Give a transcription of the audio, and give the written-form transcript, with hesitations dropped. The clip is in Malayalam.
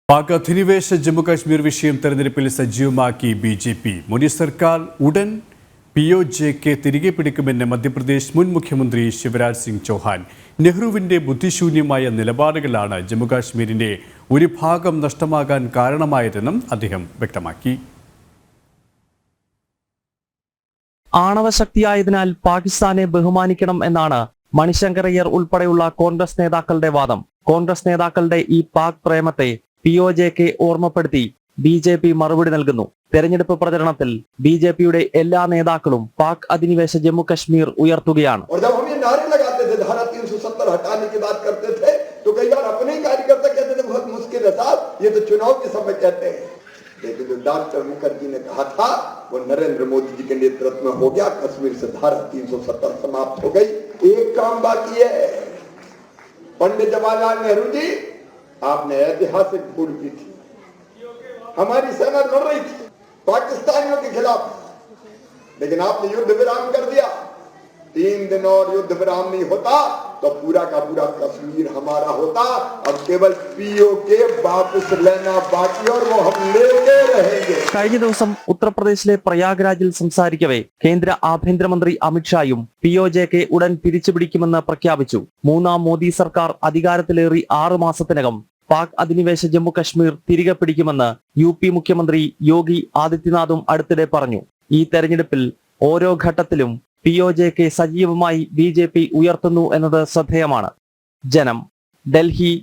പാക് അധിനിവേശ ജമ്മുകാശ്മീർ വിഷയം തെരഞ്ഞെടുപ്പിൽ സജീവമാക്കി ബി.ജെ.പി. മോദി സർക്കാർ ഉടൻ POJക്ക് തിരികെ പിടിക്കുമെന്ന് മധ്യപ്രദേശ് മുൻ മുഖ്യമന്ത്രി ശിവരാജ് സിംഗ് ചൗഹാൻ. നെഹ്റുവിന്റെ ബുദ്ധിശൂന്യമായ നിലപാടുകളാണ് ജമ്മുകാശ്മീരിന്റെ ഒരു ഭാഗം നഷ്ടമാകാൻ കാരണമായതെന്നും അദ്ദേഹം വ്യക്തമാക്കി. ആണവശക്തിയായതിനാൽ പാകിസ്ഥാനെ ബഹുമാനിക്കണം എന്നാണ് മണിശങ്കർ അയ്യർ ഉൾപ്പെടെയുള്ള കോൺഗ്രസ് നേതാക്കളുടെ വാദം. കോൺഗ്രസ് നേതാക്കളുടെ ഈ പാക് പ്രേമത്തെ POJക്ക് ഓർമ്മപ്പെടുത്തി ബി.ജെ.പി. മറുപടി നൽകുന്നു. തെരഞ്ഞെടുപ്പ് പ്രചരണത്തിൽ ബി.ജെ.പിയുടെ എല്ലാ നേതാക്കളും പാക് അധിനിവേശ ജമ്മു കശ്മീർ ഉയർത്തുകയാണ്. लेकिन जो डॉक्टर मुखर्जी ने कहा था वो नरेंद्र मोदी जी के नेतृत्व में हो गया। कश्मीर से धारा 370 समाप्त हो गई। एक काम बाकी है। पंडित जवाहरलाल नेहरू जी, आपने ऐतिहासिक भूल की थी। हमारी सेना लड़ रही थी पाकिस्तानियों के खिलाफ, लेकिन आपने युद्ध विराम कर दिया। 3 दिन और युद्ध विराम नहीं होता तो पूरा का पूरा कश्मीर हमारा होता। अब केवल POK वापस लेना बाकी और वो हम लेते रहेंगे. കഴിഞ്ഞ ദിവസം ഉത്തർപ്രദേശിലെ പ്രയാഗ്രാജിൽ സംസാരിക്കവേ കേന്ദ്ര ആഭ്യന്തരമന്ത്രി അമിത്ഷായും POJക്ക് ഉടൻ തിരിച്ചുപിടിക്കുമെന്ന് പ്രഖ്യാപിച്ചു. മൂന്നാം മോദി സർക്കാർ അധികാരത്തിലേറി 6 മാസത്തിനകം പാക് അധിനിവേശ ജമ്മു കശ്മീർ തിരികെ പിടിക്കുമെന്ന് UP മുഖ്യമന്ത്രി യോഗി ആദിത്യനാഥും അടുത്തിടെ പറഞ്ഞു. ഈ തെരഞ്ഞെടുപ്പിൽ ഓരോ ഘട്ടത്തിലും POJക്ക് സജീവമായി ബി.ജെ.പി. ഉയർത്തുന്നു എന്നത് ശ്രദ്ധേയമാണ്. ജനം, ഡൽഹി.